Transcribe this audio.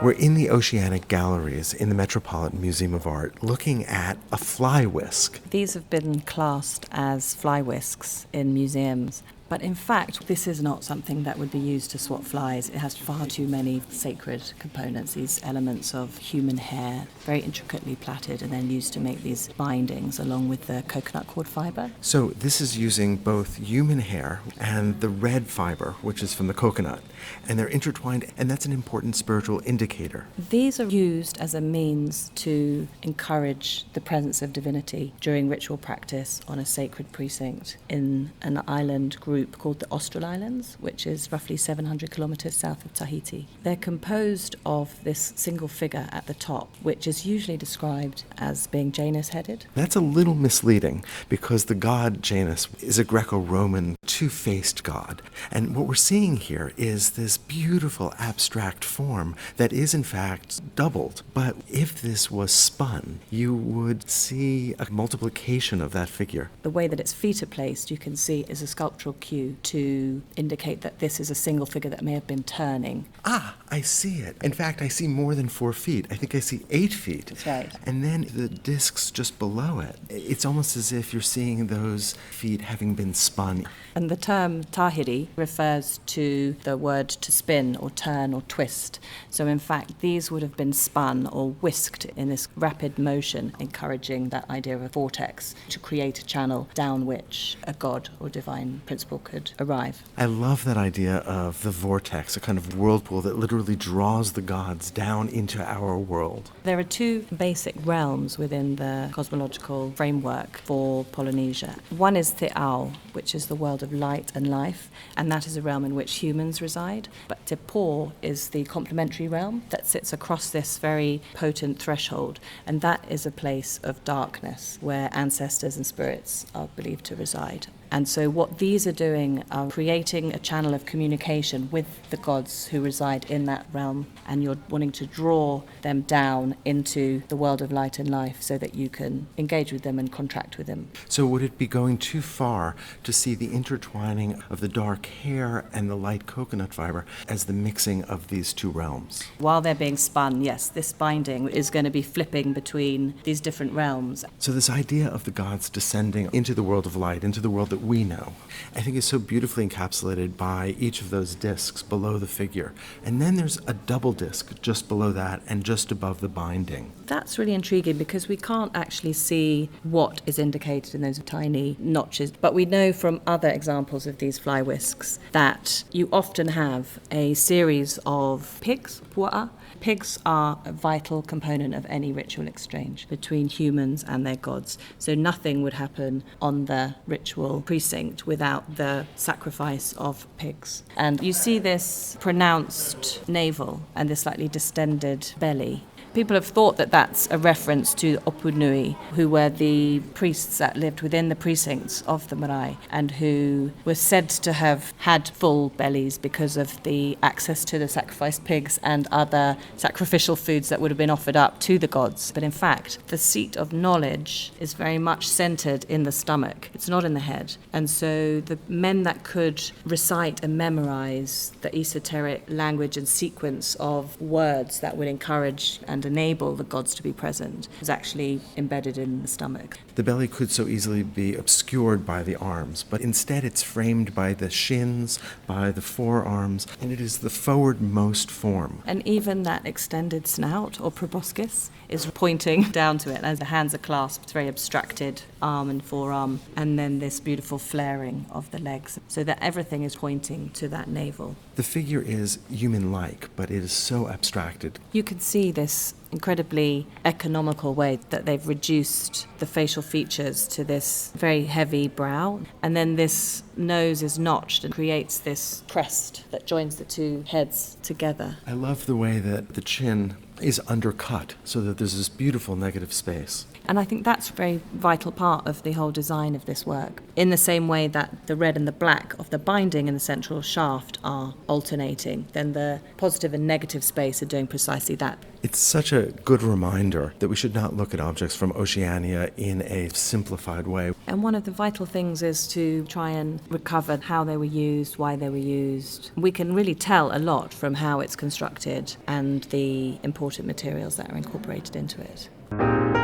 We're in the Oceanic Galleries in the Metropolitan Museum of Art looking at a fly whisk. These have been classed as fly whisks in museums. But in fact, this is not something that would be used to swat flies. It has far too many sacred components, these elements of human hair, very intricately plaited and then used to make these bindings along with the coconut cord fibre. So this is using both human hair and the red fibre, which is from the coconut, and they're intertwined, and that's an important spiritual indicator. These are used as a means to encourage the presence of divinity during ritual practice on a sacred precinct in an island group called the Austral Islands, which is roughly 700 kilometres south of Tahiti. They're composed of this single figure at the top, which is usually described as being Janus-headed. That's a little misleading because the god Janus is a Greco-Roman two-faced god. And what we're seeing here is this beautiful abstract form that is in fact doubled. But if this was spun, you would see a multiplication of that figure. The way that its feet are placed, you can see, is a sculptural cue to indicate that this is a single figure that may have been turning. Ah, I see it. In fact, I see more than 4 feet. I think I see 8 feet. That's right. And then the discs just below it. It's almost as if you're seeing those feet having been spun. And the term Tahiri refers to the word to spin or turn or twist. So in fact, these would have been spun or whisked in this rapid motion, encouraging that idea of a vortex to create a channel down which a god or divine principle could arrive. I love that idea of the vortex, a kind of whirlpool that literally draws the gods down into our world. There are 2 basic realms within the cosmological framework for Polynesia. One is Te Ao, which is the world of light and life, and that is a realm in which humans reside. But Te Po is the complementary realm that sits across this very potent threshold, and that is a place of darkness where ancestors and spirits are believed to reside. And so what these are doing are creating a channel of communication with the gods who reside in that realm, and you're wanting to draw them down into the world of light and life so that you can engage with them and contract with them. So would it be going too far to see the intertwining of the dark hair and the light coconut fiber as the mixing of these 2 realms? While they're being spun, yes, this binding is going to be flipping between these different realms. So this idea of the gods descending into the world of light, into the world that we know, I think is so beautifully encapsulated by each of those discs below the figure. And then there's a double disc just below that and just above the binding. That's really intriguing because we can't actually see what is indicated in those tiny notches. But we know from other examples of these fly whisks that you often have a series of pigs, pua'a. Pigs are a vital component of any ritual exchange between humans and their gods. So nothing would happen on the ritual precinct without the sacrifice of pigs. And you see this pronounced navel and this slightly distended belly. People have thought that that's a reference to Opunui, who were the priests that lived within the precincts of the marae and who were said to have had full bellies because of the access to the sacrificed pigs and other sacrificial foods that would have been offered up to the gods. But in fact, the seat of knowledge is very much centered in the stomach. It's not in the head. And so the men that could recite and memorize the esoteric language and sequence of words that would encourage and enable the gods to be present is actually embedded in the stomach. The belly could so easily be obscured by the arms, but instead it's framed by the shins, by the forearms, and it is the forwardmost form. And even that extended snout or proboscis is pointing down to it as the hands are clasped. It's very abstracted arm and forearm, and then this beautiful flaring of the legs, so that everything is pointing to that navel. The figure is human-like, but it is so abstracted. You can see this incredibly economical way that they've reduced the facial features to this very heavy brow, and then this nose is notched and creates this crest that joins the 2 heads together. I love the way that the chin is undercut so that there's this beautiful negative space. And I think that's a very vital part of the whole design of this work. In the same way that the red and the black of the binding in the central shaft are alternating, then the positive and negative space are doing precisely that. It's such a good reminder that we should not look at objects from Oceania in a simplified way. And one of the vital things is to try and recover how they were used, why they were used. We can really tell a lot from how it's constructed and the important materials that are incorporated into it.